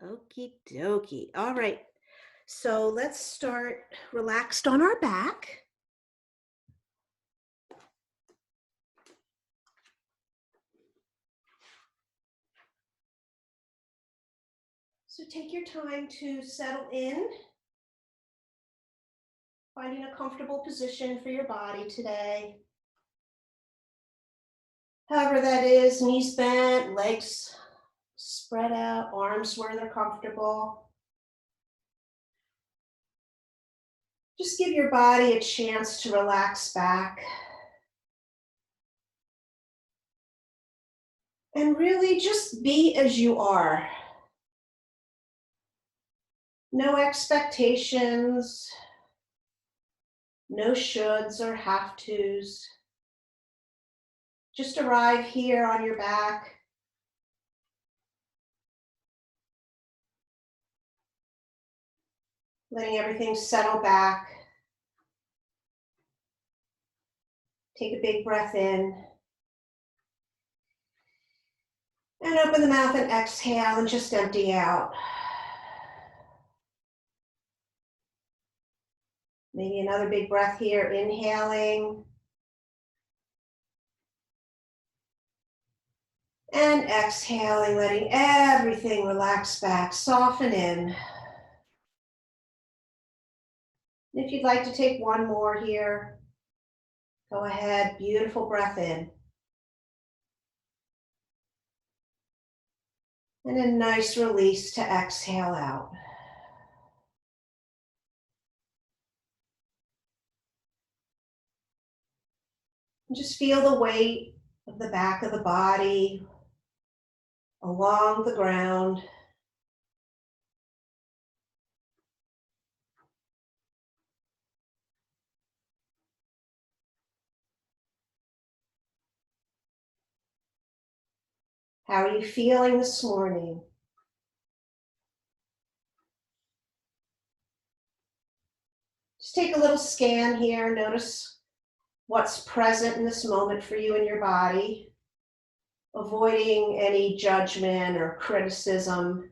Okie dokie. All right. So let's start relaxed on our back. So take your time to settle in, finding a comfortable position for your body today. However that is, knees bent, legs spread out, arms where they're comfortable. Just give your body a chance to relax back. And really just be as you are. No expectations, no shoulds or have tos. Just arrive here on your back. Letting everything settle back. Take a big breath in. And open the mouth and exhale and just empty out. Maybe another big breath here, inhaling. And exhaling, letting everything relax back, soften in. If you'd like to take one more here, go ahead, beautiful breath in. And a nice release to exhale out. And just feel the weight of the back of the body along the ground. How are you feeling this morning? Just take a little scan here. Notice what's present in this moment for you in your body, avoiding any judgment or criticism,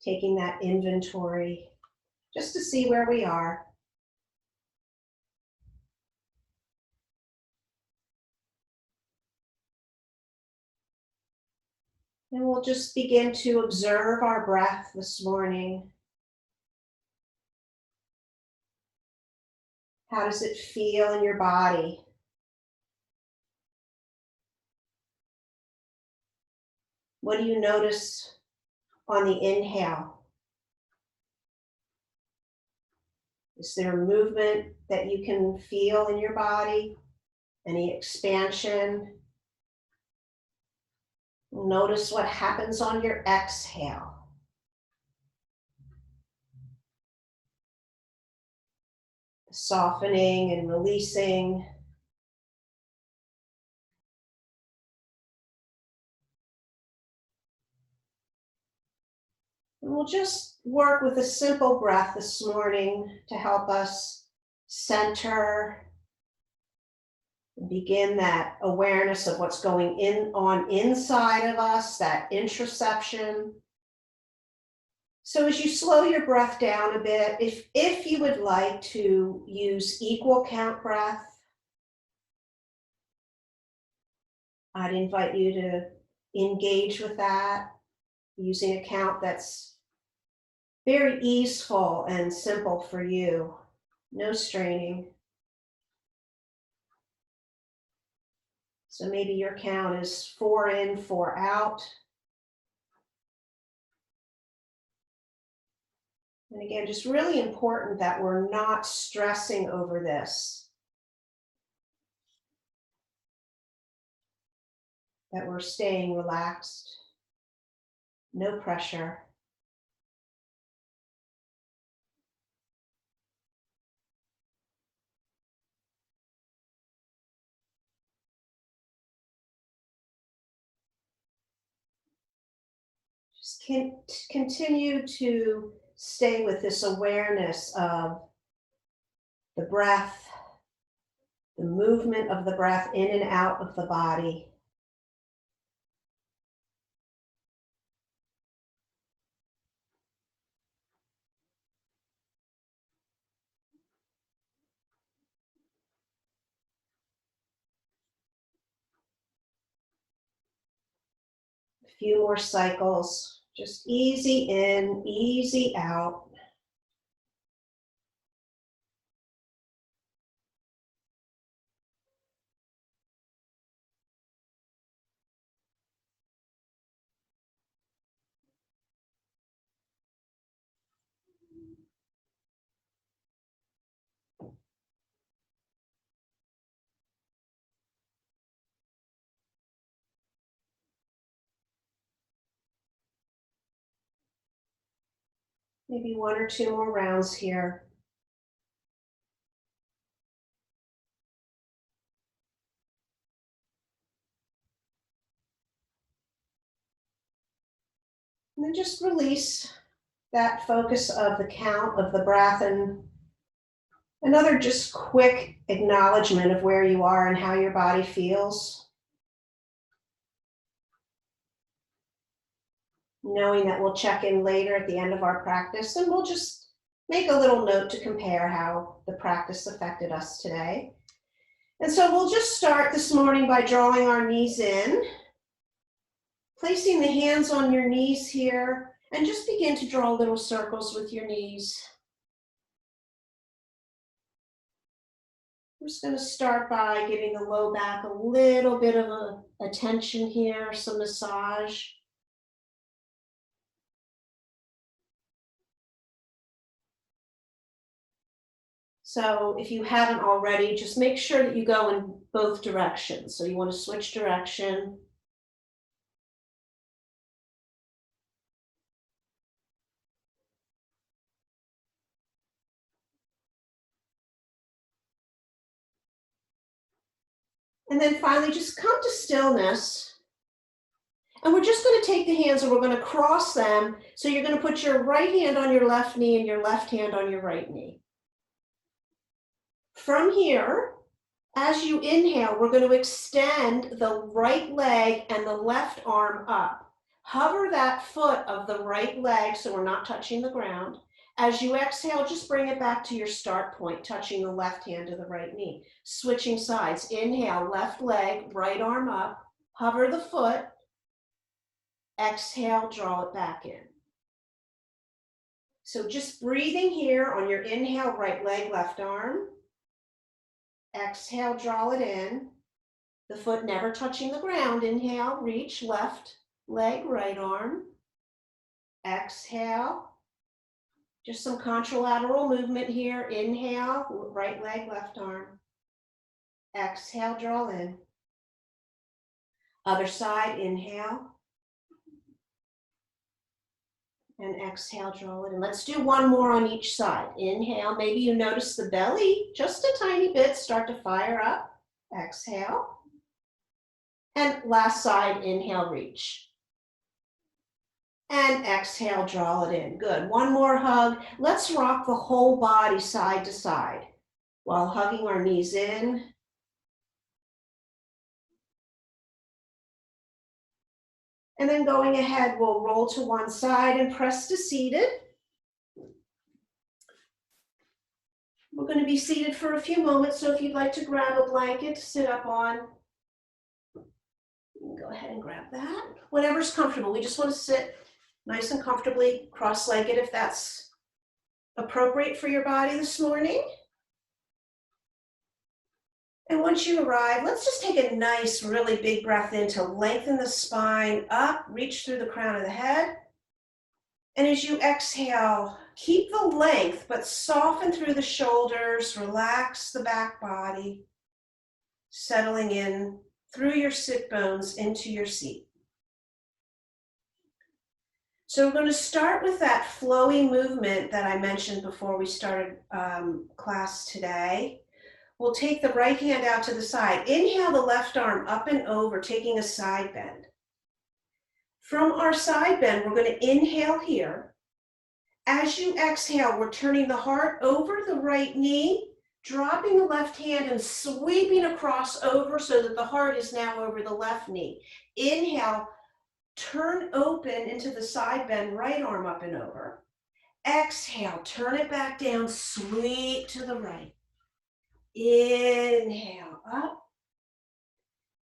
taking that inventory just to see where we are. And we'll just begin to observe our breath this morning. How does it feel in your body? What do you notice on the inhale? Is there a movement that you can feel in your body? Any expansion? Notice what happens on your exhale. Softening and releasing. And we'll just work with a simple breath this morning to help us center and begin that awareness of what's going on inside of us, that introception. So as you slow your breath down a bit, if you would like to use equal count breath, I'd invite you to engage with that using a count that's very easeful and simple for you. No straining. So maybe your count is 4 in, 4 out. And again, just really important that we're not stressing over this. That we're staying relaxed. No pressure. Just continue to stay with this awareness of the breath, the movement of the breath in and out of the body. A few more cycles, just easy in, easy out. Maybe one or two more rounds here. And then just release that focus of the count of the breath and another just quick acknowledgement of where you are and how your body feels. Knowing that we'll check in later at the end of our practice and we'll just make a little note to compare how the practice affected us today. And so we'll just start this morning by drawing our knees in, placing the hands on your knees here, and just begin to draw little circles with your knees. I'm just going to start by giving the low back a little bit of attention here, some massage. So if you haven't already, just make sure that you go in both directions. So you want to switch direction. And then finally, just come to stillness. And we're just going to take the hands and we're going to cross them. So you're going to put your right hand on your left knee and your left hand on your right knee. From here, as you inhale, we're going to extend the right leg and the left arm up. Hover that foot of the right leg so we're not touching the ground. As you exhale, just bring it back to your start point, touching the left hand to the right knee. Switching sides. Inhale, left leg, right arm up. Hover the foot. Exhale, draw it back in. So just breathing here on your inhale, right leg, left arm. Exhale, draw it in. The foot never touching the ground. Inhale, reach, left leg, right arm. Exhale. Just some contralateral movement here. Inhale, right leg, left arm. Exhale, draw in. Other side, inhale. And exhale, draw it in. Let's do one more on each side. Inhale, maybe you notice the belly just a tiny bit start to fire up. Exhale. And last side, inhale, reach. And exhale, draw it in. Good. One more hug. Let's rock the whole body side to side while hugging our knees in. And then going ahead, we'll roll to one side and press to seated. We're going to be seated for a few moments, so if you'd like to grab a blanket to sit up on, you can go ahead and grab that. Whatever's comfortable. We just want to sit nice and comfortably cross-legged if that's appropriate for your body this morning. And once you arrive, let's just take a nice, really big breath in to lengthen the spine up, reach through the crown of the head. And as you exhale, keep the length, but soften through the shoulders, relax the back body, settling in through your sit bones into your seat. So we're going to start with that flowing movement that I mentioned before we started class today. We'll take the right hand out to the side. Inhale the left arm up and over, taking a side bend. From our side bend, we're going to inhale here. As you exhale, we're turning the heart over the right knee, dropping the left hand and sweeping across over so that the heart is now over the left knee. Inhale, turn open into the side bend, right arm up and over. Exhale, turn it back down, sweep to the right. Inhale, up.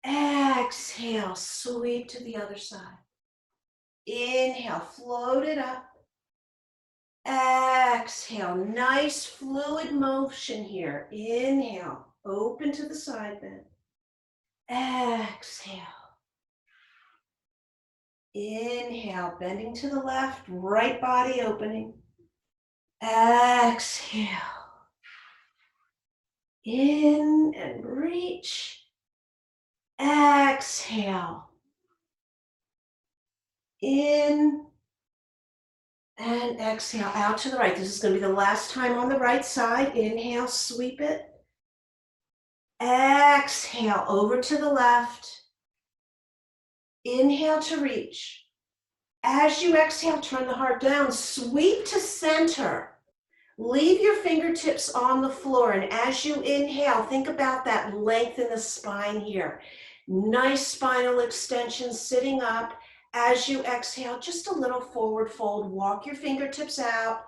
Exhale, sweep to the other side. Inhale, float it up. Exhale, nice fluid motion here. Inhale, open to the side bend. Exhale. Inhale, bending to the left, right body opening. Exhale. In and reach. Exhale. In and exhale out to the right. This is going to be the last time on the right side. Inhale, sweep it. Exhale, over to the left. Inhale to reach. As you exhale, turn the heart down. Sweep to center. Leave your fingertips on the floor. And as you inhale, think about that length in the spine here. Nice spinal extension sitting up. As you exhale, just a little forward fold. Walk your fingertips out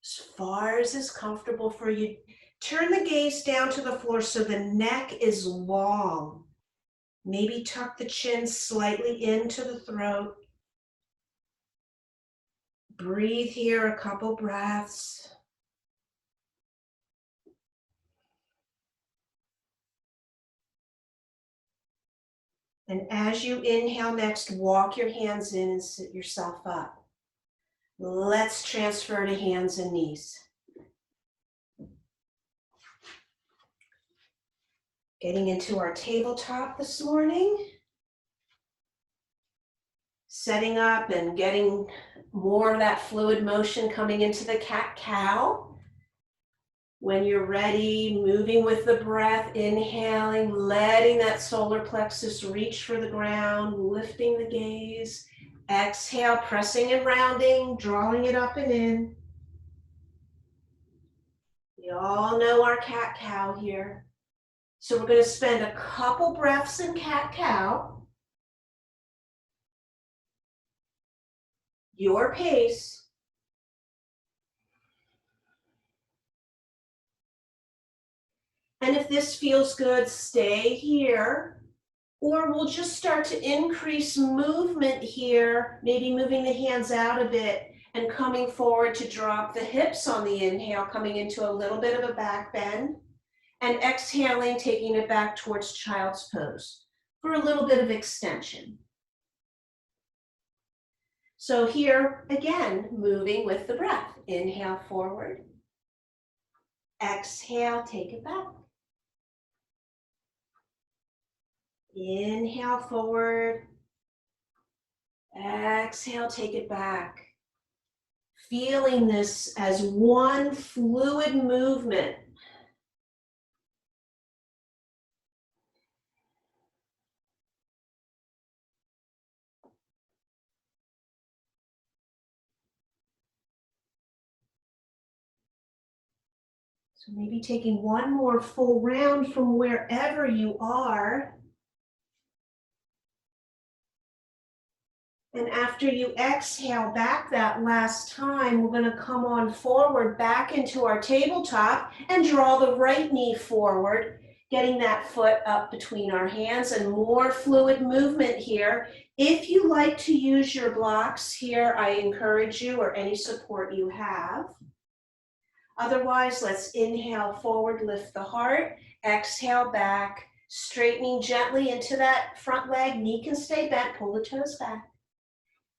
as far as is comfortable for you. Turn the gaze down to the floor so the neck is long. Maybe tuck the chin slightly into the throat. Breathe here a couple breaths. And as you inhale next, walk your hands in and sit yourself up. Let's transfer to hands and knees. Getting into our tabletop this morning. Setting up and getting more of that fluid motion coming into the cat-cow. When you're ready, moving with the breath, inhaling, letting that solar plexus reach for the ground, lifting the gaze. Exhale, pressing and rounding, drawing it up and in. We all know our cat-cow here. So we're going to spend a couple breaths in cat-cow. Your pace. And if this feels good, stay here. Or we'll just start to increase movement here, maybe moving the hands out a bit and coming forward to drop the hips on the inhale, coming into a little bit of a back bend. And exhaling, taking it back towards child's pose for a little bit of extension. So here, again, moving with the breath. Inhale forward. Exhale, take it back. Inhale forward. Exhale, take it back. Feeling this as one fluid movement. So maybe taking one more full round from wherever you are. And after you exhale back that last time, we're going to come on forward back into our tabletop and draw the right knee forward, getting that foot up between our hands and more fluid movement here. If you like to use your blocks here, I encourage you, or any support you have. Otherwise, let's inhale forward, lift the heart, exhale back, straightening gently into that front leg. Knee can stay bent, pull the toes back.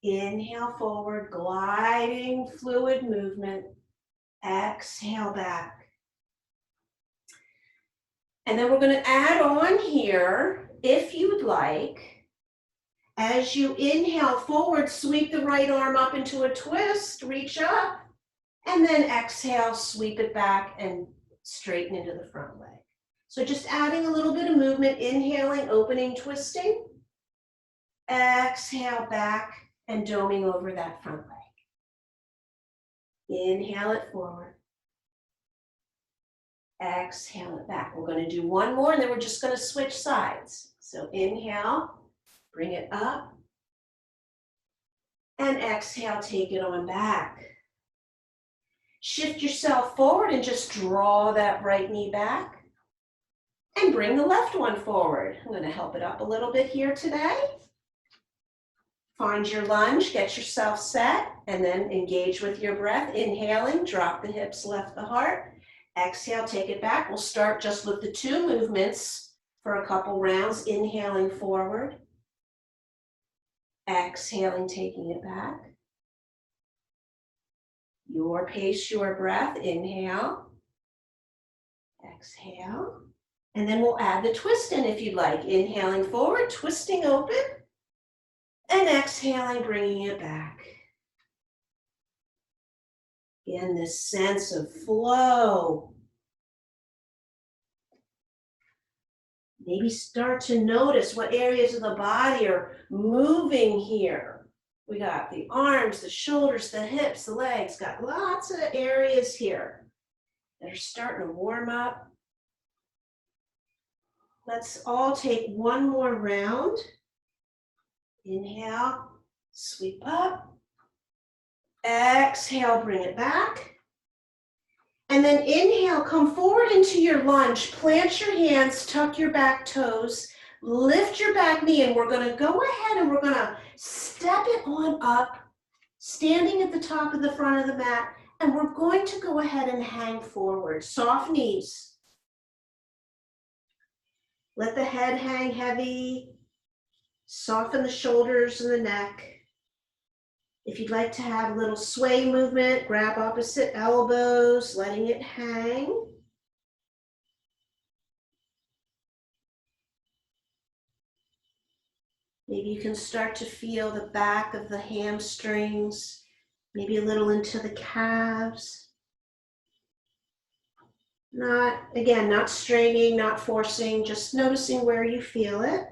Inhale forward, gliding fluid movement. Exhale back. And then we're going to add on here, if you'd like, as you inhale forward, sweep the right arm up into a twist, reach up, and then exhale, sweep it back and straighten into the front leg. So just adding a little bit of movement, inhaling, opening, twisting. Exhale back and doming over that front leg. Inhale it forward. Exhale it back. We're going to do one more and then we're just going to switch sides. So inhale, bring it up. And exhale, take it on back. Shift yourself forward and just draw that right knee back. And bring the left one forward. I'm going to help it up a little bit here today. Find your lunge, get yourself set, and then engage with your breath. Inhaling, drop the hips, lift the heart. Exhale, take it back. We'll start just with the 2 movements for a couple rounds. Inhaling forward. Exhaling, taking it back. Your pace, your breath. Inhale. Exhale. And then we'll add the twist in if you'd like. Inhaling forward, twisting open. And exhaling, bringing it back. Again, this sense of flow. Maybe start to notice what areas of the body are moving here. We got the arms, the shoulders, the hips, the legs, got lots of areas here that are starting to warm up. Let's all take one more round. Inhale, sweep up. Exhale, bring it back. And then inhale, come forward into your lunge. Plant your hands, tuck your back toes, lift your back knee, and we're going to go ahead and we're going to step it on up, standing at the top of the front of the mat, and we're going to go ahead and hang forward. Soft knees. Let the head hang heavy. Soften the shoulders and the neck. If you'd like to have a little sway movement, grab opposite elbows, letting it hang. Maybe you can start to feel the back of the hamstrings, maybe a little into the calves. Not straining, not forcing, just noticing where you feel it.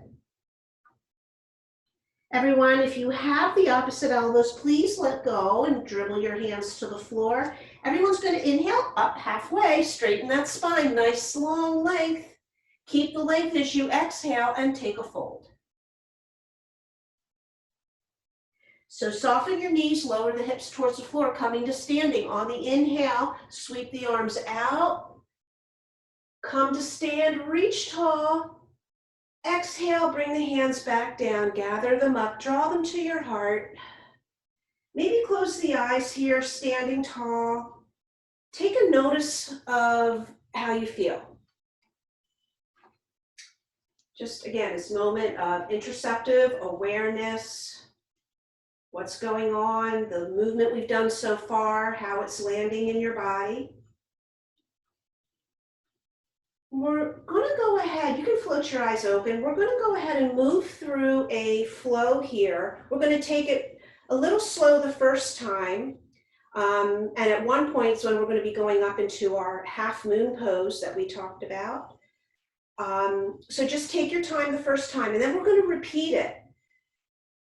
Everyone, if you have the opposite elbows, please let go and dribble your hands to the floor. Everyone's going to inhale up halfway, straighten that spine, nice long length. Keep the length as you exhale and take a fold. So soften your knees, lower the hips towards the floor, coming to standing. On the inhale, sweep the arms out. Come to stand, reach tall. Exhale, bring the hands back down, gather them up, draw them to your heart. Maybe close the eyes here, standing tall. Take a notice of how you feel. Just again, this moment of interoceptive awareness, what's going on, the movement we've done so far, how it's landing in your body. We're going to go ahead, you can float your eyes open. We're going to go ahead and move through a flow here. We're going to take it a little slow the first time. And at one point is when we're going to be going up into our half moon pose that we talked about. So just take your time the first time, and then we're going to repeat it.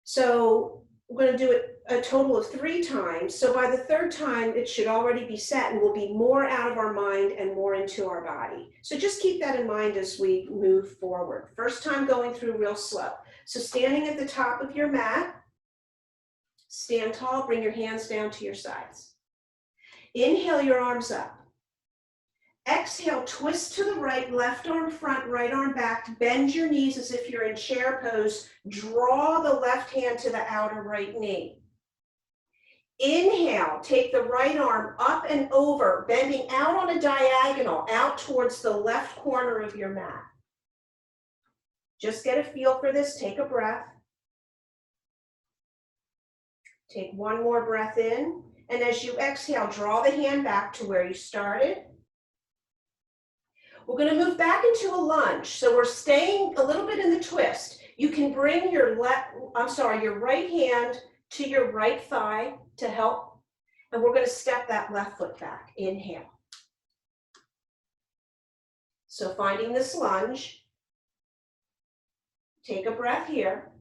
So we're going to do it a total of 3 times. So by the 3rd time, it should already be set and we'll be more out of our mind and more into our body. So just keep that in mind as we move forward. First time going through real slow. So standing at the top of your mat, stand tall, bring your hands down to your sides. Inhale your arms up. Exhale, twist to the right, left arm front, right arm back. Bend your knees as if you're in chair pose. Draw the left hand to the outer right knee. Inhale, take the right arm up and over, bending out on a diagonal, out towards the left corner of your mat. Just get a feel for this, take a breath. Take one more breath in, and as you exhale, draw the hand back to where you started. We're going to move back into a lunge, so we're staying a little bit in the twist. You can bring your right hand to your right thigh to help, and we're going to step that left foot back. Inhale. So finding this lunge, take a breath here,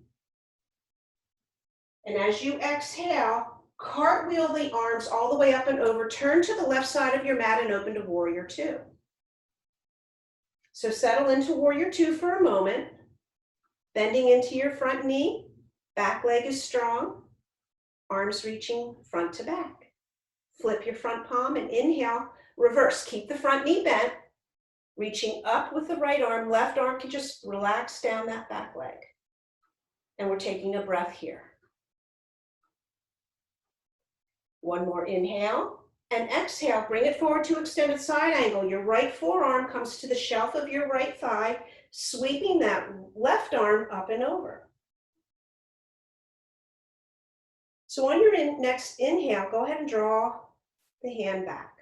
and as you exhale, cartwheel the arms all the way up and over, turn to the left side of your mat and open to Warrior Two. So settle into Warrior Two for a moment, bending into your front knee, back leg is strong, arms reaching front to back. Flip your front palm and inhale, reverse. Keep the front knee bent, reaching up with the right arm, left arm can just relax down that back leg. And we're taking a breath here. One more inhale. And exhale, bring it forward to extended side angle. Your right forearm comes to the shelf of your right thigh, sweeping that left arm up and over. So on your next inhale, go ahead and draw the hand back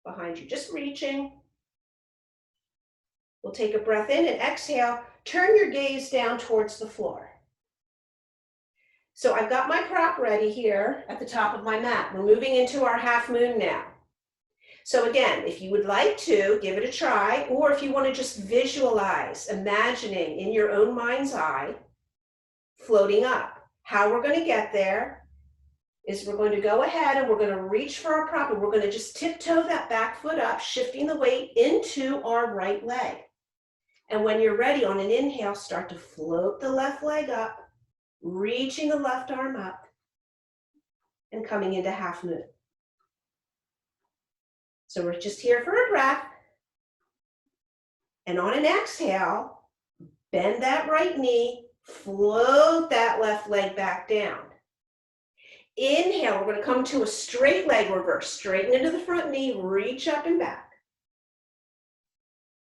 behind you, just reaching. We'll take a breath in and exhale. Turn your gaze down towards the floor. So I've got my prop ready here at the top of my mat. We're moving into our half moon now. So again, if you would like to, give it a try, or if you want to just visualize, imagining in your own mind's eye, floating up. How we're going to get there is we're going to go ahead and we're going to reach for our prop and we're going to just tiptoe that back foot up, shifting the weight into our right leg. And when you're ready, on an inhale, start to float the left leg up, reaching the left arm up and coming into half moon. So we're just here for a breath. And on an exhale, bend that right knee, float that left leg back down. Inhale, we're going to come to a straight leg reverse. Straighten into the front knee, reach up and back.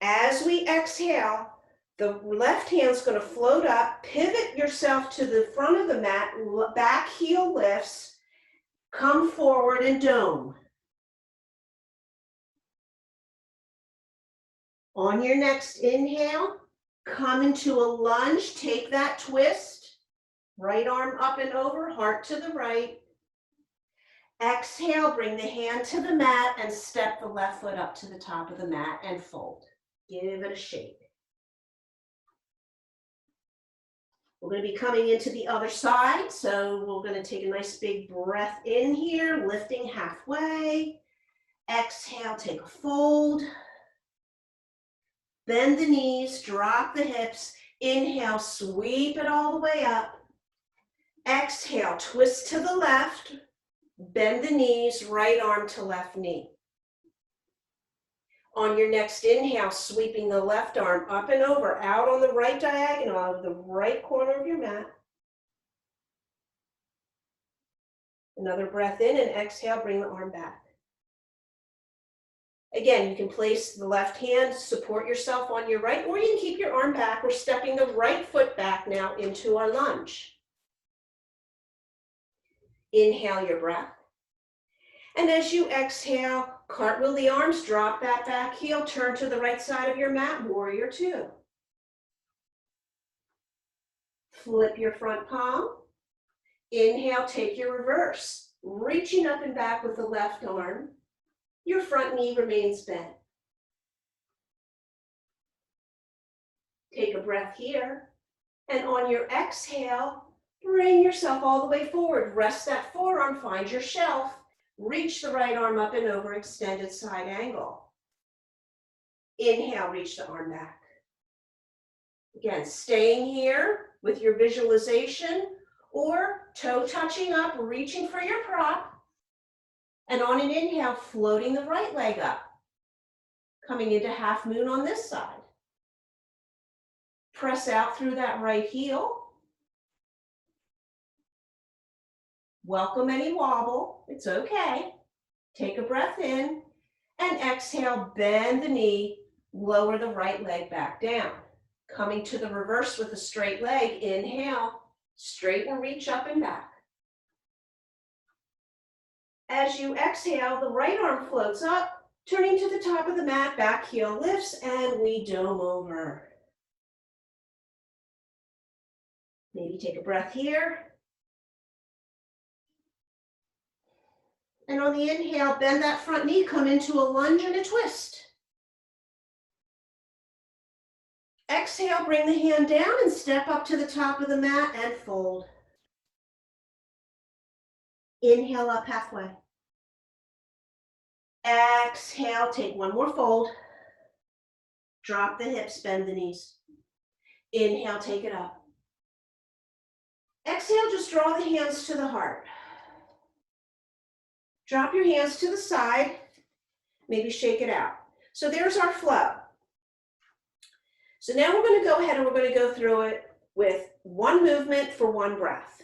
As we exhale, the left hand's going to float up, pivot yourself to the front of the mat, back heel lifts, come forward and dome. On your next inhale, come into a lunge, take that twist, right arm up and over, heart to the right. Exhale, bring the hand to the mat and step the left foot up to the top of the mat and fold. Give it a shake. We're going to be coming into the other side, so we're going to take a nice big breath in here, lifting halfway. Exhale, take a fold. Bend the knees, drop the hips. Inhale, sweep it all the way up. Exhale, twist to the left. Bend the knees, right arm to left knee. On your next inhale, sweeping the left arm up and over, out on the right diagonal of the right corner of your mat. Another breath in and exhale, bring the arm back. Again, you can place the left hand, support yourself on your right, or you can keep your arm back. We're stepping the right foot back now into our lunge. Inhale your breath. And as you exhale, cartwheel the arms, drop that back heel, turn to the right side of your mat, warrior two. Flip your front palm. Inhale, take your reverse, reaching up and back with the left arm. Your front knee remains bent. Take a breath here. And on your exhale, bring yourself all the way forward. Rest that forearm, find your shelf. Reach the right arm up and over, extended side angle. Inhale, reach the arm back. Again, staying here with your visualization or toe touching up, reaching for your prop. And on an inhale, floating the right leg up, coming into half moon on this side. Press out through that right heel. Welcome any wobble, it's okay. Take a breath in and exhale, bend the knee, lower the right leg back down. Coming to the reverse with a straight leg, inhale, straighten, reach up and back. As you exhale, the right arm floats up, turning to the top of the mat, back heel lifts, and we dome over. Maybe take a breath here. And on the inhale, bend that front knee, come into a lunge and a twist. Exhale, bring the hand down and step up to the top of the mat and fold. Inhale up halfway. Exhale, take one more fold. Drop the hips, bend the knees. Inhale, take it up. Exhale, just draw the hands to the heart. Drop your hands to the side, maybe shake it out. So there's our flow. So now we're going to go ahead and we're going to go through it with one movement for one breath.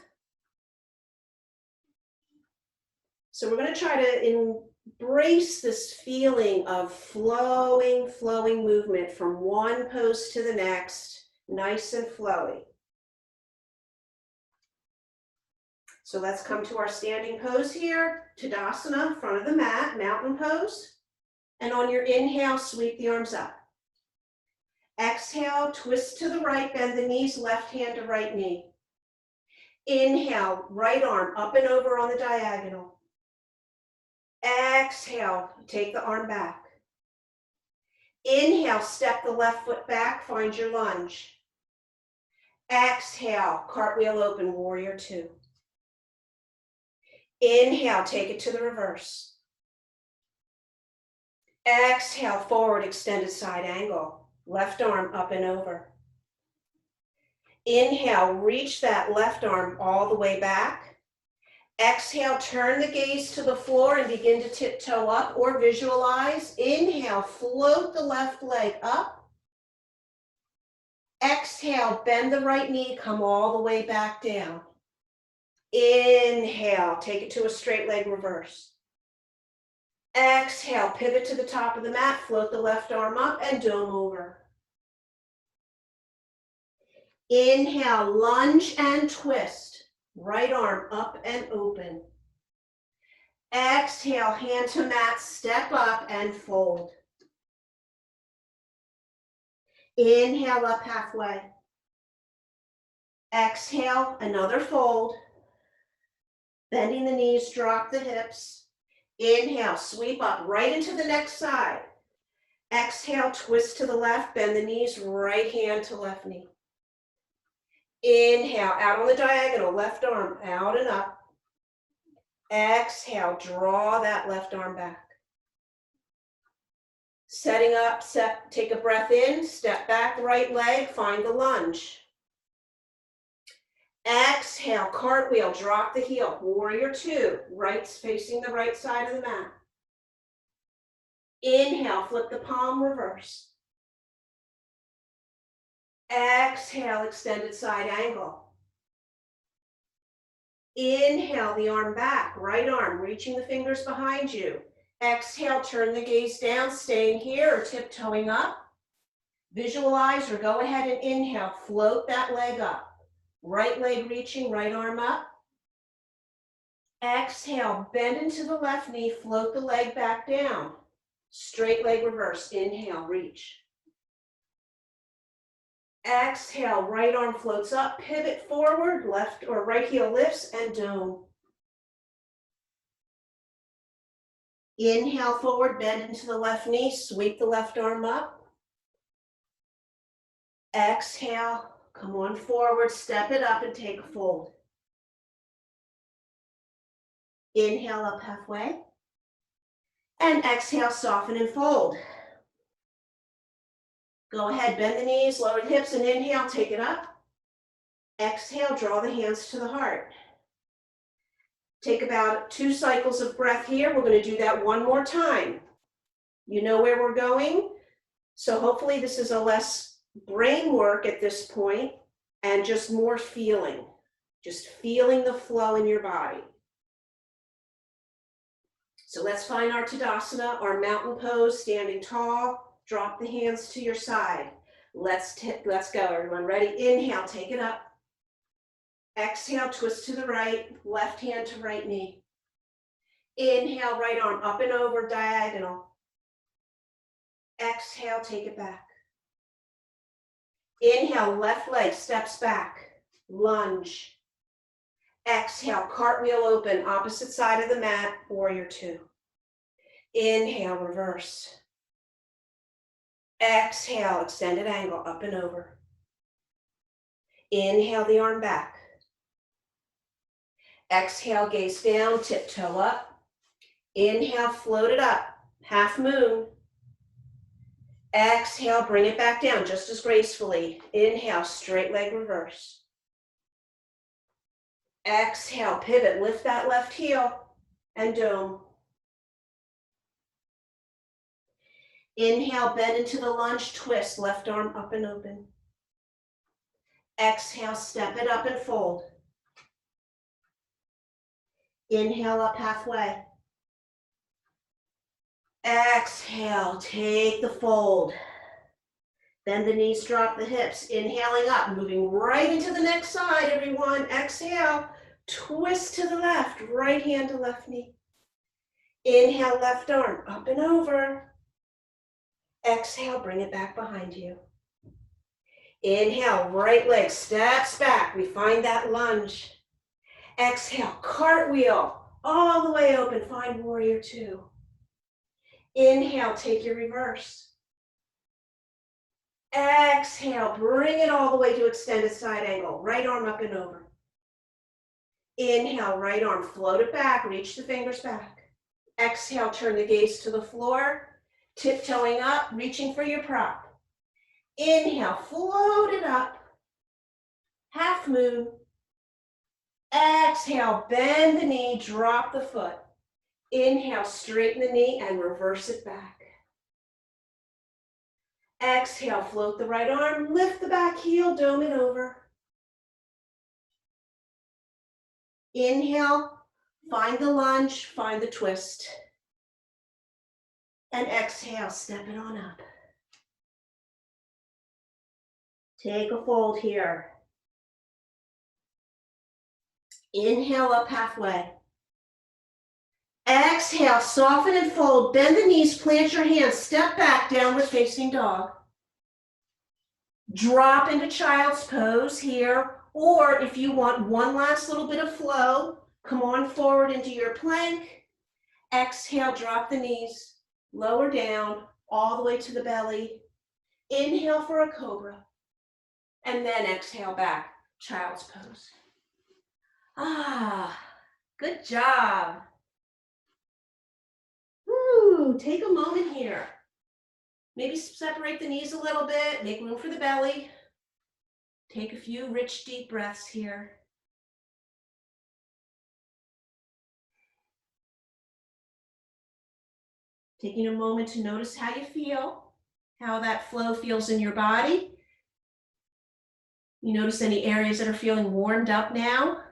So we're going to try to embrace this feeling of flowing movement from one pose to the next, nice and flowy. So let's come to our standing pose here, Tadasana, front of the mat, mountain pose. And on your inhale, sweep the arms up. Exhale, twist to the right, bend the knees, left hand to right knee. Inhale, right arm up and over on the diagonal. Exhale, take the arm back. Inhale, step the left foot back, find your lunge. Exhale, cartwheel open, warrior two. Inhale, take it to the reverse. Exhale, forward, extended side angle. Left arm up and over. Inhale, reach that left arm all the way back. Exhale, turn the gaze to the floor and begin to tiptoe up or visualize. Inhale, float the left leg up. Exhale, bend the right knee, come all the way back down. Inhale, take it to a straight leg reverse. Exhale, pivot to the top of the mat, float the left arm up and dome over. Inhale, lunge and twist. Right arm up and open. Exhale, hand to mat, step up and fold. Inhale, up halfway. Exhale, another fold. Bending the knees, drop the hips. Inhale, sweep up right into the next side. Exhale, twist to the left, bend the knees, right hand to left knee. Inhale, out on the diagonal, left arm out and up. Exhale, draw that left arm back. Setting up, take a breath in, step back, right leg, find the lunge. Exhale, cartwheel, drop the heel, warrior two, right facing the right side of the mat. Inhale, flip the palm, reverse. Exhale, extended side angle. Inhale, the arm back, right arm, reaching the fingers behind you. Exhale, turn the gaze down, staying here or tiptoeing up. Visualize or go ahead and inhale, float that leg up. Right leg reaching, right arm up. Exhale, bend into the left knee, float the leg back down. Straight leg reverse, inhale, reach. Exhale, right arm floats up, pivot forward, left or right heel lifts and dome. Inhale forward, bend into the left knee, sweep the left arm up. Exhale, come on forward, step it up and take a fold. Inhale up halfway. And exhale, soften and fold. Go ahead, bend the knees, lower the hips, and inhale, take it up. Exhale, draw the hands to the heart. Take about 2 cycles of breath here. We're going to do that one more time. You know where we're going. So hopefully this is a less brain work at this point and just more feeling. Just feeling the flow in your body. So let's find our Tadasana, our mountain pose, standing tall. Drop the hands to your side. Let's go, everyone. Ready? Inhale, take it up. Exhale, twist to the right, left hand to right knee. Inhale, right arm up and over, diagonal. Exhale, take it back. Inhale, left leg steps back, lunge. Exhale, cartwheel open, opposite side of the mat, warrior two. Inhale, reverse. Exhale, extended angle, up and over. Inhale, the arm back. Exhale, gaze down, tiptoe up. Inhale, float it up, half moon. Exhale, bring it back down just as gracefully. Inhale, straight leg reverse. Exhale, pivot, lift that left heel and dome. Inhale, bend into the lunge, twist, left arm up and open. Exhale, step it up and fold. Inhale up halfway. Exhale, take the fold. Bend the knees, drop the hips. Inhaling up, moving right into the next side, everyone. Exhale, twist to the left, right hand to left knee. Inhale, left arm, up and over. Exhale, bring it back behind you. Inhale, right leg steps back. We find that lunge. Exhale, cartwheel, all the way open. Find warrior two. Inhale, take your reverse. Exhale, bring it all the way to extended side angle. Right arm up and over. Inhale, right arm, float it back, reach the fingers back. Exhale, turn the gaze to the floor, tiptoeing up, reaching for your prop. Inhale, float it up, half moon. Exhale, bend the knee, drop the foot. Inhale, straighten the knee and reverse it back. Exhale, float the right arm, lift the back heel, dome it over. Inhale, find the lunge, find the twist. And exhale, step it on up. Take a fold here. Inhale up halfway. Exhale, soften and fold, bend the knees, plant your hands, step back, downward facing dog. Drop into child's pose here, or if you want one last little bit of flow, come on forward into your plank. Exhale, drop the knees, lower down, all the way to the belly. Inhale for a cobra, and then exhale back, child's pose. Ah, good job. Woo, take a moment here. Maybe separate the knees a little bit, make room for the belly. Take a few rich, deep breaths here. Taking a moment to notice how you feel, how that flow feels in your body. You notice any areas that are feeling warmed up now?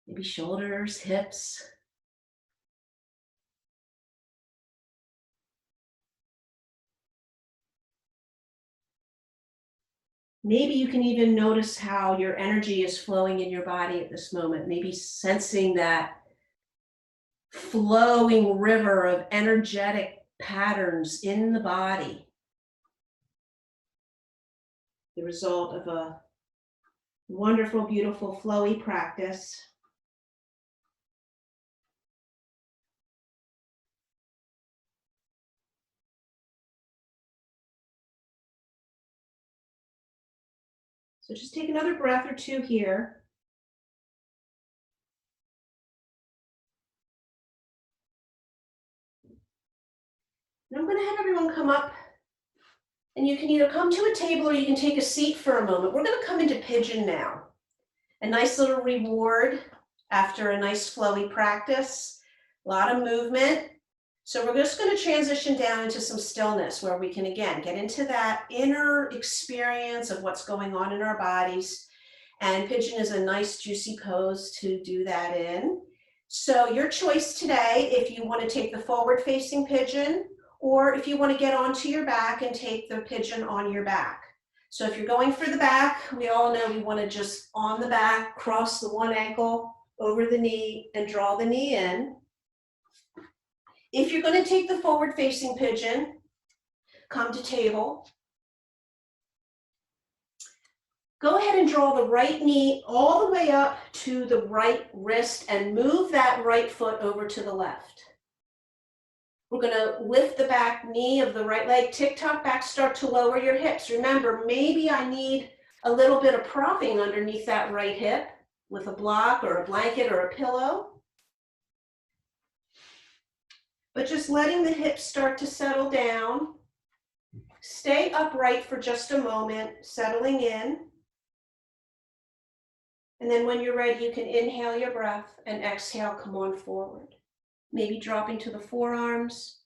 Maybe shoulders, hips. Maybe you can even notice how your energy is flowing in your body at this moment. Maybe sensing that flowing river of energetic patterns in the body. The result of a wonderful, beautiful, flowy practice. So just take another breath or two here. And I'm going to have everyone come up, and you can either come to a table or you can take a seat for a moment. We're going to come into pigeon now. A nice little reward after a nice flowy practice, a lot of movement. So we're just going to transition down into some stillness where we can, again, get into that inner experience of what's going on in our bodies. And pigeon is a nice, juicy pose to do that in. So your choice today, if you want to take the forward-facing pigeon, or if you want to get onto your back and take the pigeon on your back. So if you're going for the back, we all know we want to just on the back, cross the one ankle over the knee and draw the knee in. If you're going to take the forward-facing pigeon, come to table. Go ahead and draw the right knee all the way up to the right wrist and move that right foot over to the left. We're going to lift the back knee of the right leg, tick-tock back, start to lower your hips. Remember, maybe I need a little bit of propping underneath that right hip with a block or a blanket or a pillow. But just letting the hips start to settle down. Stay upright for just a moment, settling in. And then when you're ready, you can inhale your breath and exhale, come on forward. Maybe dropping to the forearms.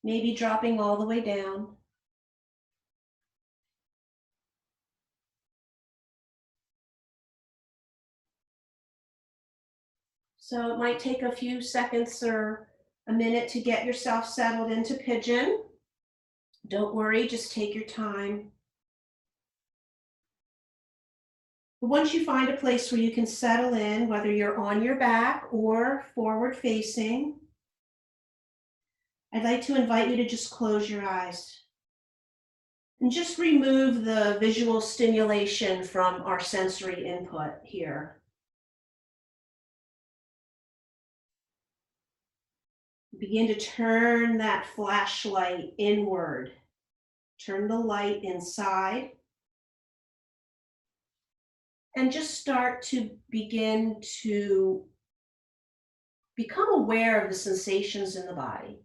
Maybe dropping all the way down. So it might take a few seconds or a minute to get yourself settled into pigeon. Don't worry, just take your time. Once you find a place where you can settle in, whether you're on your back or forward facing, I'd like to invite you to just close your eyes and just remove the visual stimulation from our sensory input here. Begin to turn that flashlight inward. Turn the light inside. And just start to begin to become aware of the sensations in the body.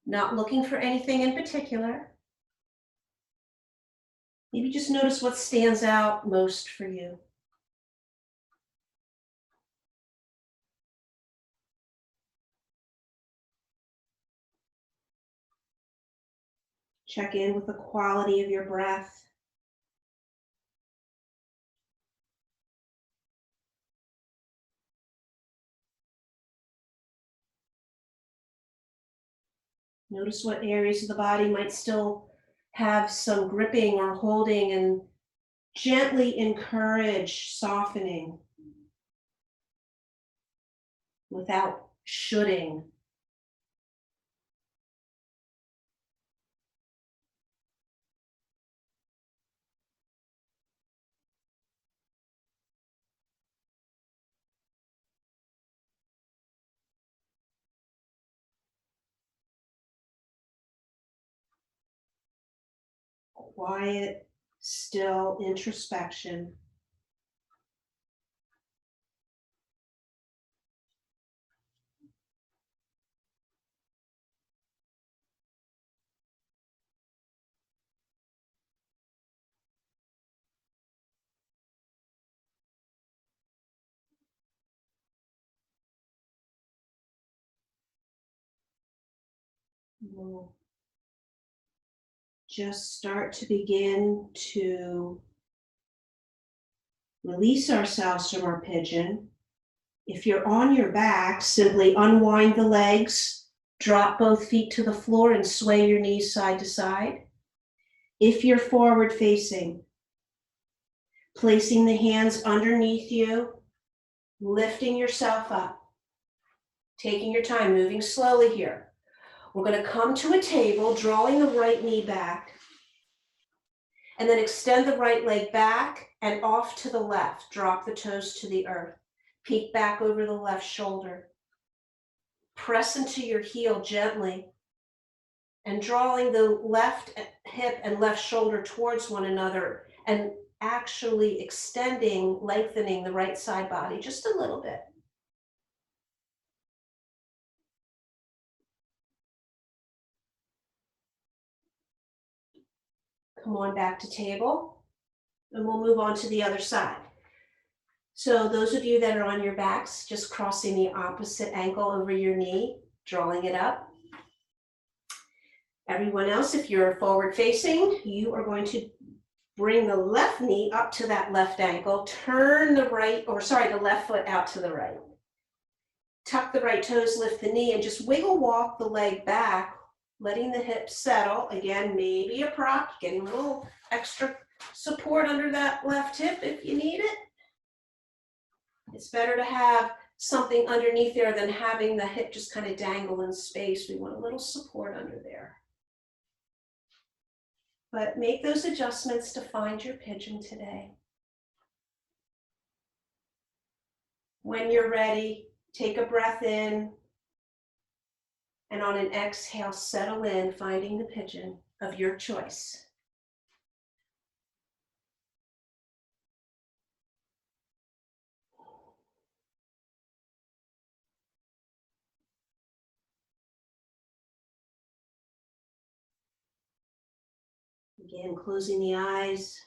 Not looking for anything in particular. Maybe just notice what stands out most for you. Check in with the quality of your breath. Notice what areas of the body might still have some gripping or holding, and gently encourage softening without shoulding. Quiet, still introspection. We'll just start to begin to release ourselves from our pigeon. If you're on your back, simply unwind the legs, drop both feet to the floor and sway your knees side to side. If you're forward facing, placing the hands underneath you, lifting yourself up, taking your time, moving slowly here. We're going to come to a table, drawing the right knee back, and then extend the right leg back and off to the left. Drop the toes to the earth. Peek back over the left shoulder. Press into your heel gently and drawing the left hip and left shoulder towards one another and actually extending, lengthening the right side body just a little bit. Come on back to table, and we'll move on to the other side. So those of you that are on your backs, just crossing the opposite ankle over your knee, drawing it up. Everyone else, if you're forward facing, you are going to bring the left knee up to that left ankle, turn the left foot out to the right. Tuck the right toes, lift the knee, and just wiggle walk the leg back, letting the hips settle. Again, maybe a prop, getting a little extra support under that left hip if you need it. It's better to have something underneath there than having the hip just kind of dangle in space. We want a little support under there. But make those adjustments to find your pigeon today. When you're ready, take a breath in, and on an exhale, settle in, finding the pigeon of your choice. Again, closing the eyes.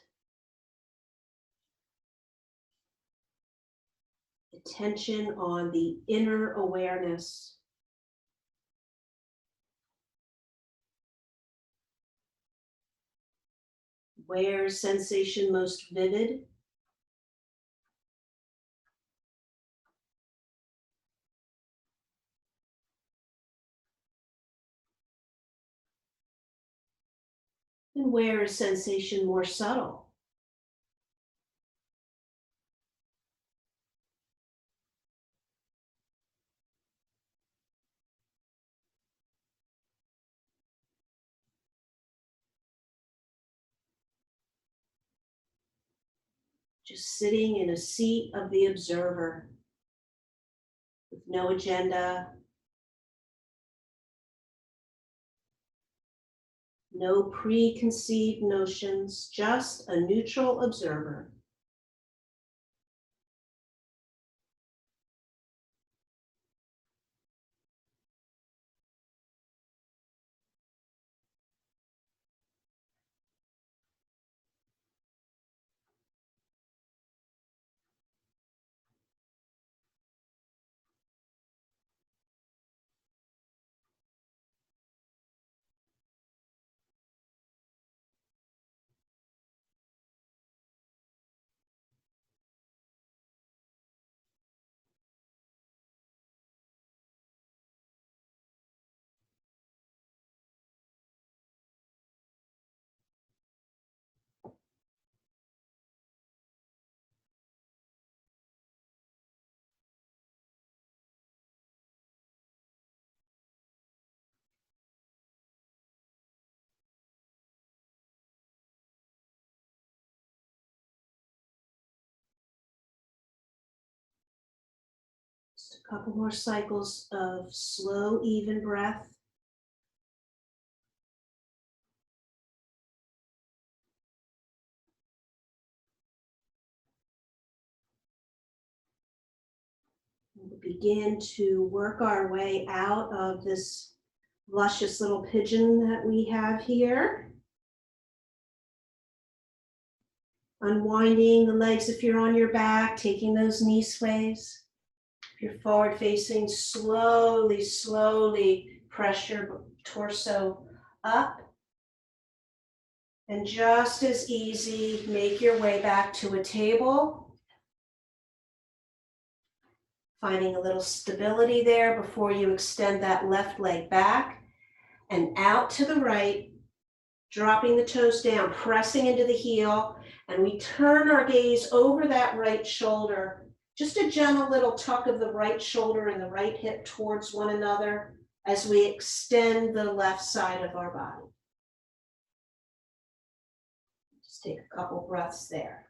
Attention on the inner awareness. Where is sensation most vivid? And where is sensation more subtle? Just sitting in a seat of the observer with no agenda, no preconceived notions, just a neutral observer. Just a couple more cycles of slow, even breath. We'll begin to work our way out of this luscious little pigeon that we have here. Unwinding the legs if you're on your back, taking those knee sways. If you're forward facing, slowly, slowly press your torso up. And just as easy, make your way back to a table. Finding a little stability there before you extend that left leg back and out to the right, dropping the toes down, pressing into the heel, and we turn our gaze over that right shoulder. Just a gentle little tuck of the right shoulder and the right hip towards one another as we extend the left side of our body. Just take a couple breaths there.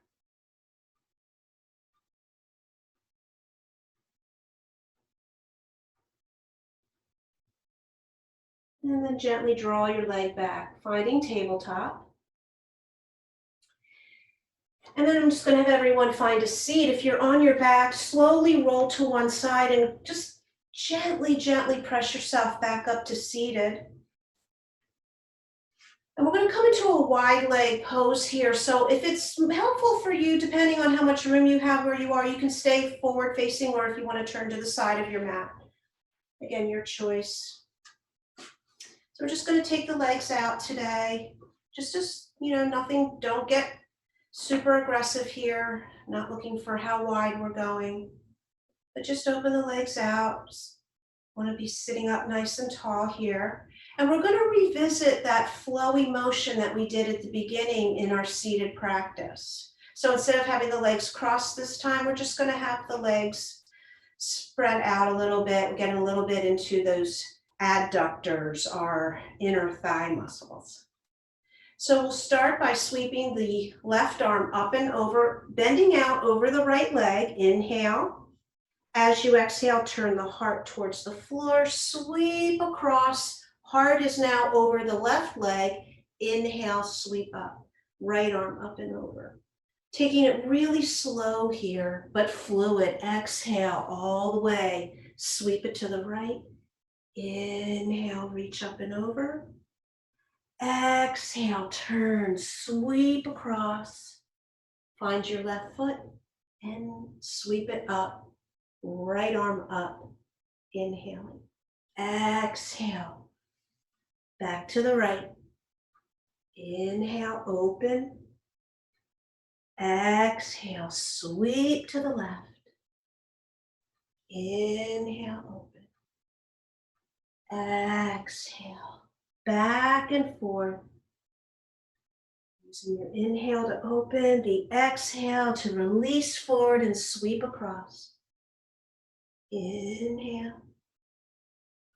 And then gently draw your leg back, finding tabletop. And then I'm just going to have everyone find a seat. If you're on your back, slowly roll to one side and just gently, gently press yourself back up to seated. And we're going to come into a wide leg pose here. So if it's helpful for you, depending on how much room you have where you are, you can stay forward facing, or if you want to turn to the side of your mat. Again, your choice. So we're just going to take the legs out today. Just as, nothing, don't get super aggressive here. Not looking for how wide we're going, but just open the legs out. Just want to be sitting up nice and tall here. And we're going to revisit that flowy motion that we did at the beginning in our seated practice. So instead of having the legs crossed this time, we're just going to have the legs spread out a little bit. We're getting a little bit into those adductors, our inner thigh muscles. So we'll start by sweeping the left arm up and over, bending out over the right leg. Inhale. As you exhale, turn the heart towards the floor, sweep across. Heart is now over the left leg. Inhale, sweep up. Right arm up and over. Taking it really slow here, but fluid. Exhale all the way. Sweep it to the right. Inhale, reach up and over. Exhale, turn, sweep across. Find your left foot and sweep it up. Right arm up. Inhaling. Exhale. Back to the right. Inhale, open. Exhale, sweep to the left. Inhale, open. Exhale. Back and forth. Using your inhale to open, the exhale to release forward and sweep across. Inhale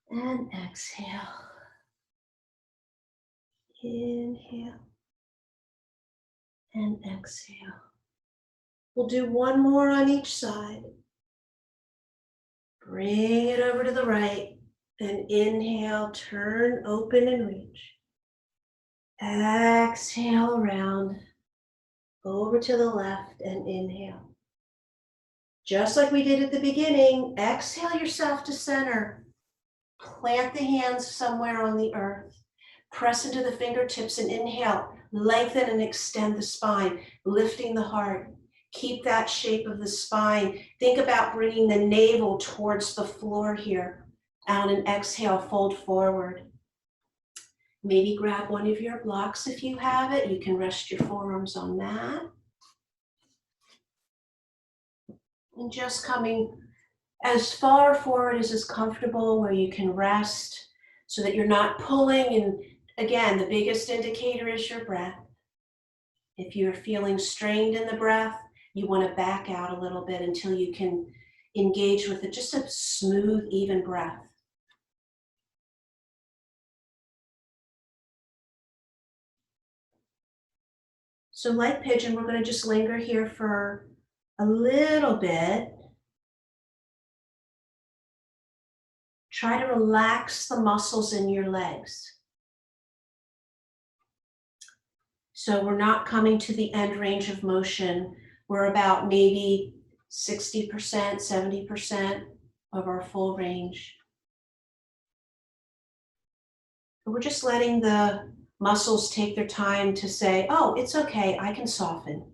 and exhale. Inhale and exhale. We'll do one more on each side. Bring it over to the right and inhale, turn, open and reach. Exhale around, over to the left and inhale. Just like we did at the beginning, exhale yourself to center. Plant the hands somewhere on the earth. Press into the fingertips and inhale. Lengthen and extend the spine, lifting the heart. Keep that shape of the spine. Think about bringing the navel towards the floor here. Out and exhale, fold forward. Maybe grab one of your blocks if you have it. You can rest your forearms on that. And just coming as far forward as is comfortable where you can rest so that you're not pulling. And again, the biggest indicator is your breath. If you're feeling strained in the breath, you want to back out a little bit until you can engage with just a smooth, even breath. So like Pigeon, we're going to just linger here for a little bit. Try to relax the muscles in your legs. So we're not coming to the end range of motion. We're about maybe 60%, 70% of our full range. We're just letting the muscles take their time to say, oh, it's okay, I can soften.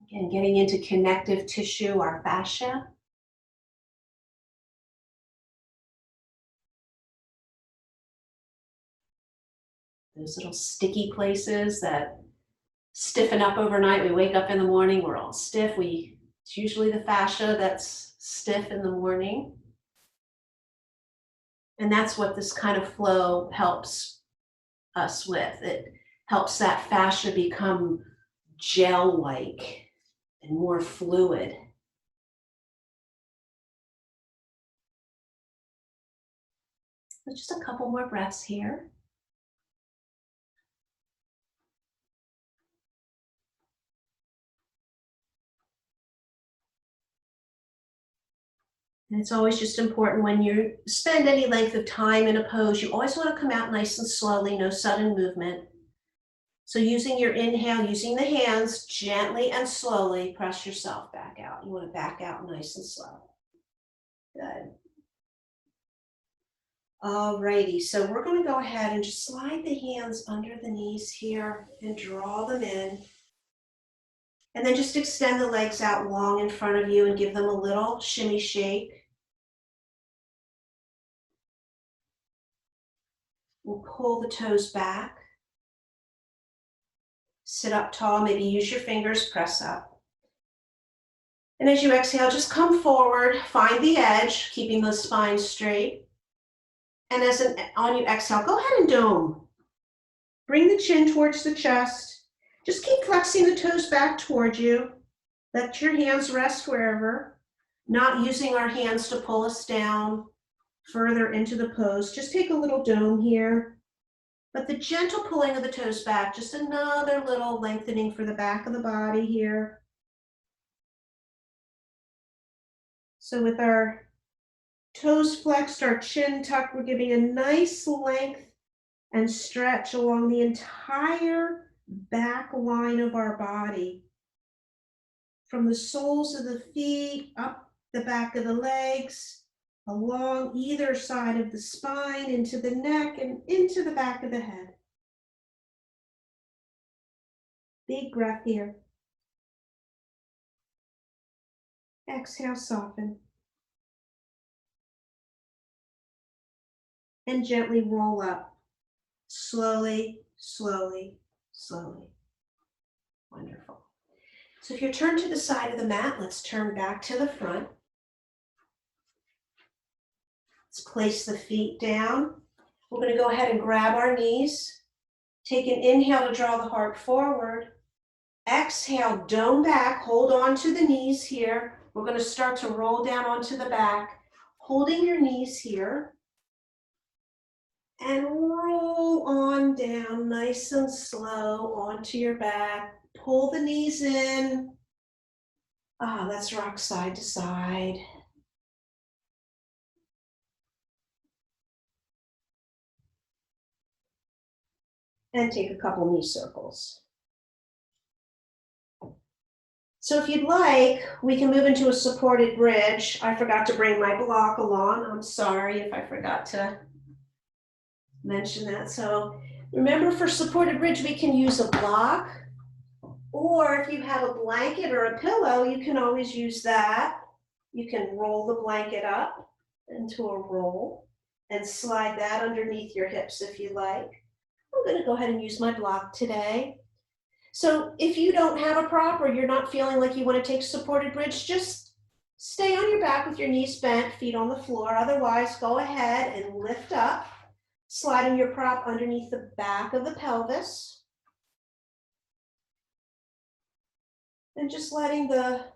Again, getting into connective tissue, our fascia. Those little sticky places that stiffen up overnight. We wake up in the morning, we're all stiff. It's usually the fascia that's stiff in the morning. And that's what this kind of flow helps us with. It helps that fascia become gel-like and more fluid. So just a couple more breaths here. And it's always just important when you spend any length of time in a pose, you always want to come out nice and slowly, no sudden movement. So using your inhale, using the hands, gently and slowly press yourself back out. You want to back out nice and slow. Good. Alrighty, so we're going to go ahead and just slide the hands under the knees here and draw them in. And then just extend the legs out long in front of you and give them a little shimmy shake. We'll pull the toes back. Sit up tall, maybe use your fingers, press up. And as you exhale, just come forward, find the edge, keeping the spine straight. And on you exhale, go ahead and dome. Bring the chin towards the chest. Just keep flexing the toes back towards you. Let your hands rest wherever. Not using our hands to pull us down further into the pose. Just take a little dome here. But the gentle pulling of the toes back, just another little lengthening for the back of the body here. So with our toes flexed, our chin tucked, we're giving a nice length and stretch along the entire back line of our body. From the soles of the feet, up the back of the legs, along either side of the spine, into the neck and into the back of the head. Big breath here. Exhale, soften. And gently roll up. Slowly, slowly, slowly. Wonderful. So if you're turned to the side of the mat, let's turn back to the front. Let's place the feet down. We're going to go ahead and grab our knees. Take an inhale to draw the heart forward. Exhale, dome back, hold on to the knees here. We're going to start to roll down onto the back, holding your knees here. And roll on down nice and slow onto your back. Pull the knees in. Let's rock side to side. And take a couple knee circles. So if you'd like, we can move into a supported bridge. I forgot to bring my block along. I'm sorry if I forgot to mention that. So remember, for supported bridge, we can use a block, or if you have a blanket or a pillow, you can always use that. You can roll the blanket up into a roll and slide that underneath your hips if you like. I'm going to go ahead and use my block today. So if you don't have a prop or you're not feeling like you want to take supported bridge, just stay on your back with your knees bent, feet on the floor. Otherwise, go ahead and lift up, sliding your prop underneath the back of the pelvis. And just letting the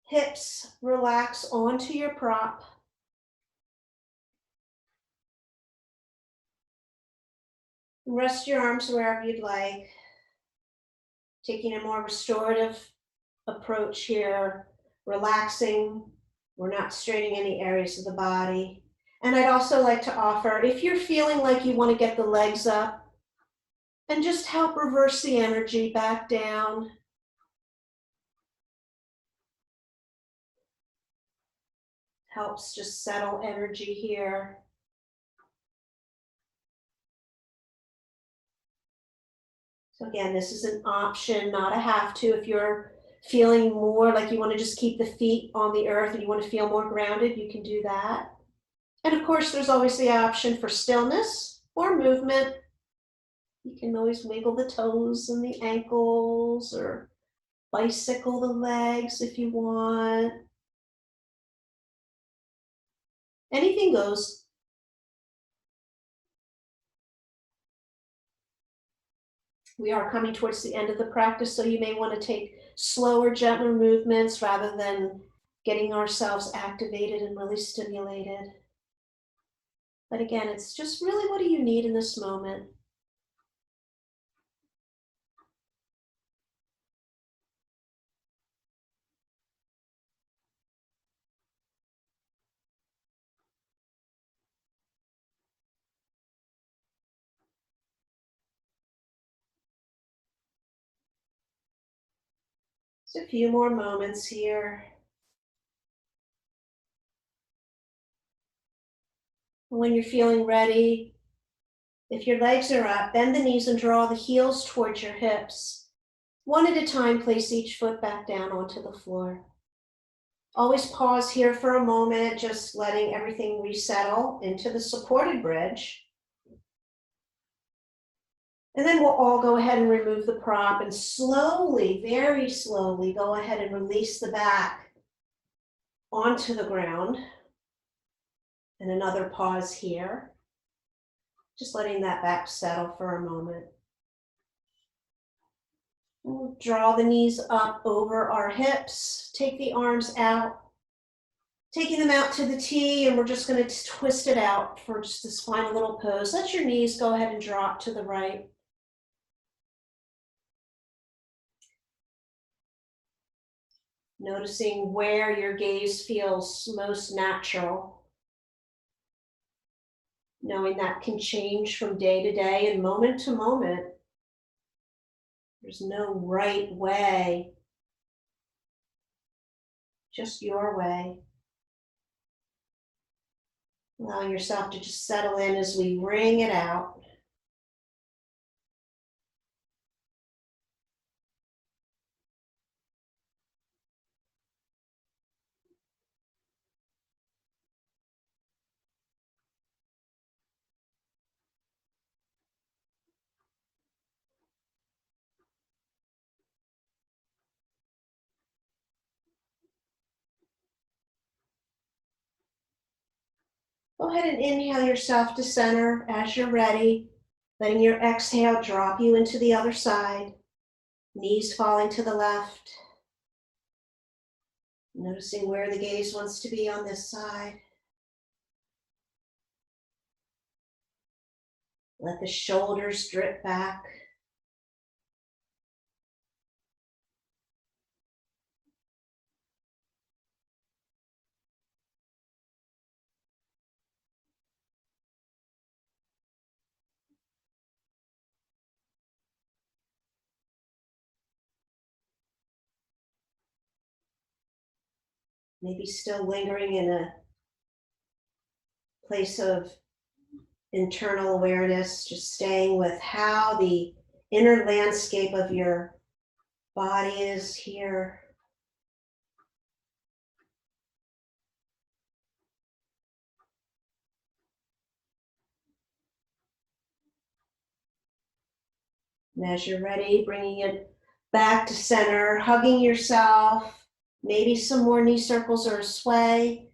hips relax onto your prop. Rest your arms wherever you'd like. Taking a more restorative approach here, relaxing. We're not straining any areas of the body. And I'd also like to offer, if you're feeling like you want to get the legs up and just help reverse the energy back down. Helps just settle energy here. So again, this is an option, not a have to. If you're feeling more like you want to just keep the feet on the earth and you want to feel more grounded, you can do that. And of course, there's always the option for stillness or movement. You can always wiggle the toes and the ankles or bicycle the legs if you want. Anything goes. We are coming towards the end of the practice, so you may want to take slower, gentler movements rather than getting ourselves activated and really stimulated. But again, it's just really, what do you need in this moment? Just a few more moments here. When you're feeling ready, if your legs are up, bend the knees and draw the heels towards your hips. One at a time, place each foot back down onto the floor. Always pause here for a moment, just letting everything resettle into the supported bridge. And then we'll all go ahead and remove the prop and slowly, very slowly, go ahead and release the back onto the ground. And another pause here. Just letting that back settle for a moment. We'll draw the knees up over our hips. Take the arms out. Taking them out to the T, and we're just going to twist it out for just this final little pose. Let your knees go ahead and drop to the right. Noticing where your gaze feels most natural. Knowing that can change from day to day and moment to moment. There's no right way, just your way. Allowing yourself to just settle in as we wring it out. Go ahead and inhale yourself to center as you're ready. Letting your exhale drop you into the other side, knees falling to the left. Noticing where the gaze wants to be on this side. Let the shoulders drip back. Maybe still lingering in a place of internal awareness, just staying with how the inner landscape of your body is here. And as you're ready, bringing it back to center, hugging yourself, maybe some more knee circles or a sway.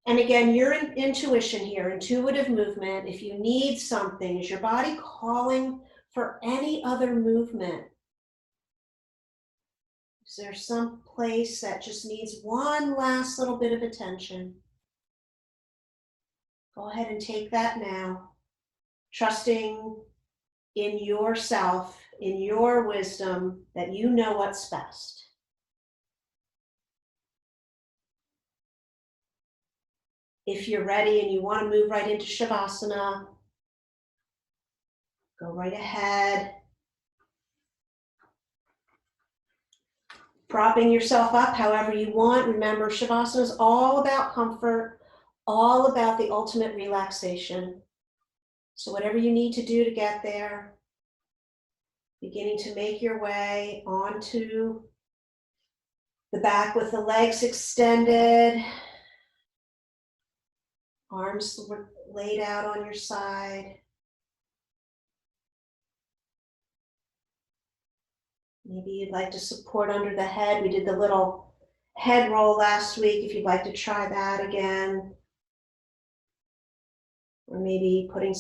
And again, your intuition here, intuitive movement. If you need something, is your body calling for any other movement? Is there some place that just needs one last little bit of attention? Go ahead and take that now, trusting in yourself, in your wisdom, that you know what's best. If you're ready and you want to move right into Shavasana, go right ahead. Propping yourself up however you want. Remember, Shavasana is all about comfort, all about the ultimate relaxation. So whatever you need to do to get there, beginning to make your way onto the back with the legs extended, arms laid out on your side. Maybe you'd like to support under the head. We did the little head roll last week. If you'd like to try that again. Or maybe putting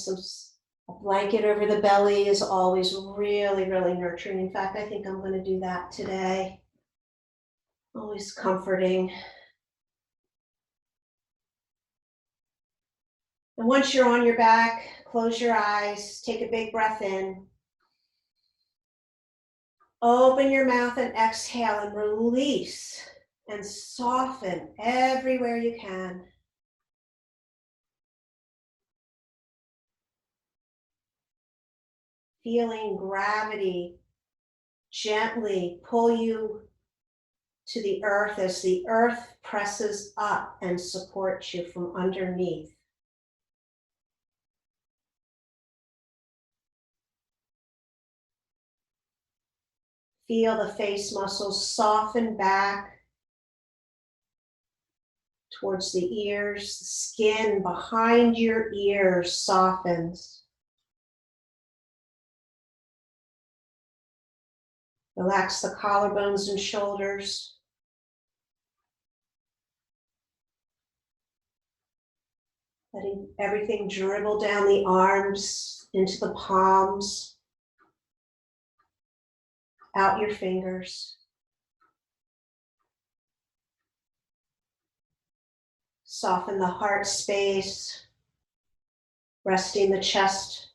a blanket over the belly is always really, really nurturing. In fact, I think I'm going to do that today. Always comforting. And once you're on your back, close your eyes, take a big breath in. Open your mouth and exhale and release and soften everywhere you can. Feeling gravity gently pull you to the earth as the earth presses up and supports you from underneath. Feel the face muscles soften back towards the ears. The skin behind your ears softens. Relax the collarbones and shoulders. Letting everything dribble down the arms into the palms. Out your fingers. Soften the heart space, resting the chest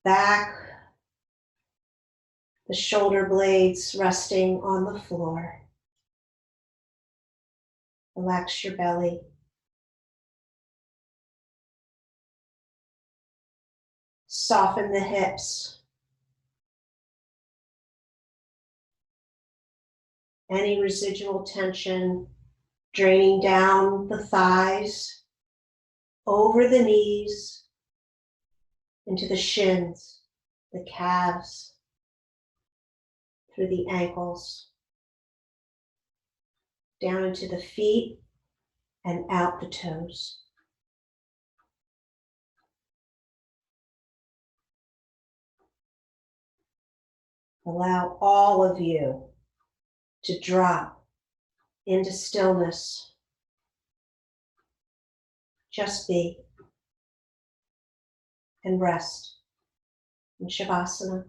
back, the shoulder blades resting on the floor. Relax your belly. Soften the hips. Any residual tension draining down the thighs, over the knees, into the shins, the calves, through the ankles, down into the feet and out the toes. Allow all of you to drop into stillness. Just be and rest. in Shavasana.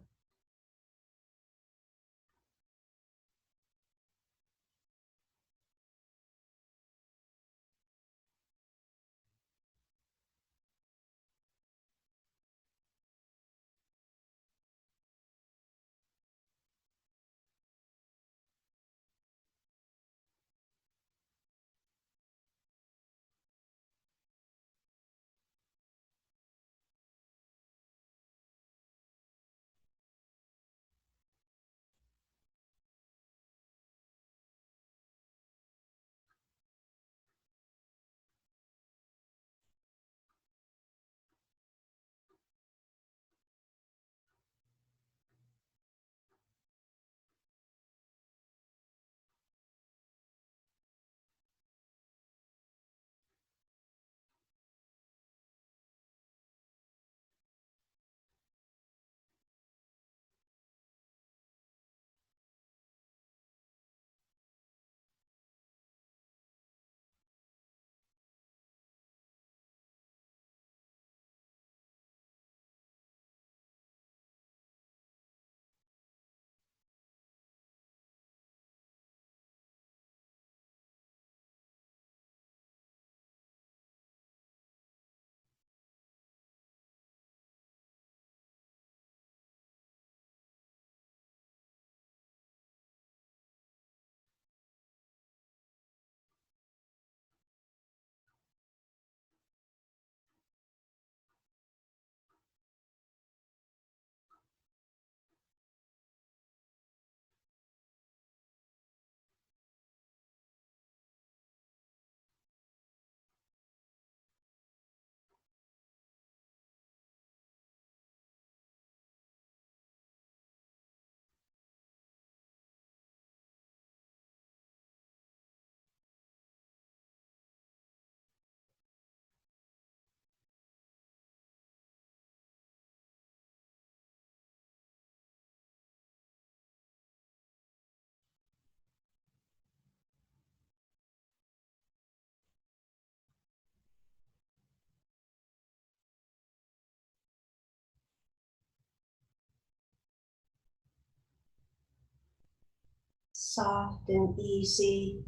Soft and easy.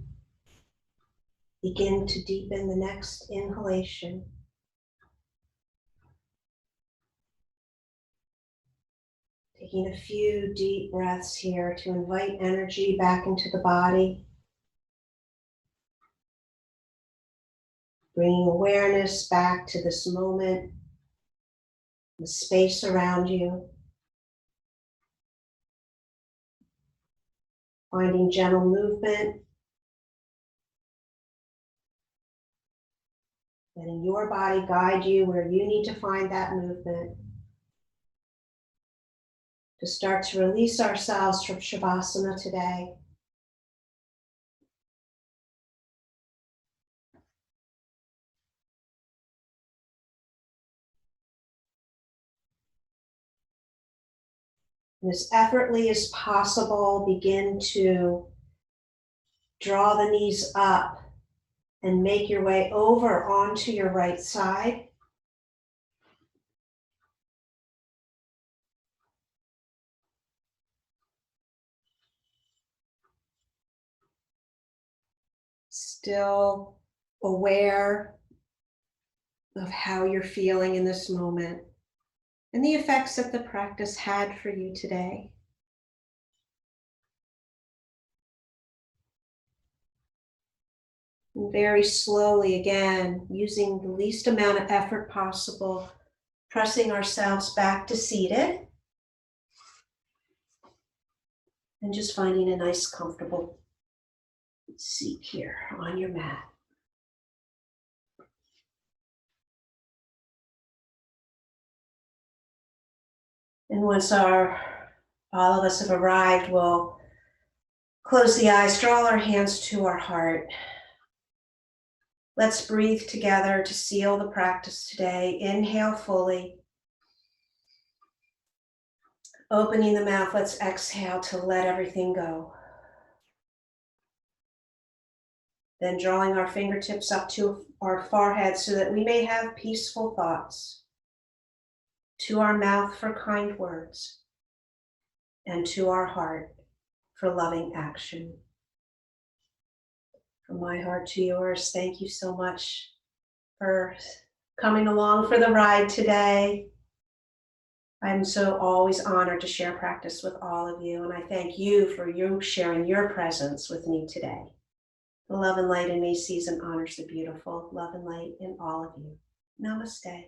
Begin to deepen the next inhalation. Taking a few deep breaths here to invite energy back into the body. Bringing awareness back to this moment, the space around you. Finding gentle movement. Letting your body guide you where you need to find that movement. To start to release ourselves from Shavasana today. And as effortlessly as possible, begin to draw the knees up and make your way over onto your right side. Still aware of how you're feeling in this moment and the effects that the practice had for you today. And very slowly, again, using the least amount of effort possible, pressing ourselves back to seated and just finding a nice, comfortable seat here on your mat. And once all of us have arrived, we'll close the eyes, draw our hands to our heart. Let's breathe together to seal the practice today. Inhale fully. Opening the mouth, let's exhale to let everything go. Then drawing our fingertips up to our forehead so that we may have peaceful thoughts. to our mouth for kind words, and to our heart for loving action. From my heart to yours, thank you so much for coming along for the ride today. I'm so always honored to share practice with all of you, and I thank you for you sharing your presence with me today. The love and light in me sees and honors the beautiful. Love and light in all of you. Namaste.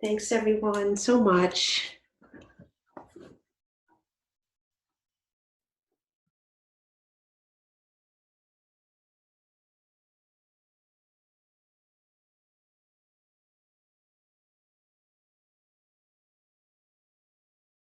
Thanks everyone so much.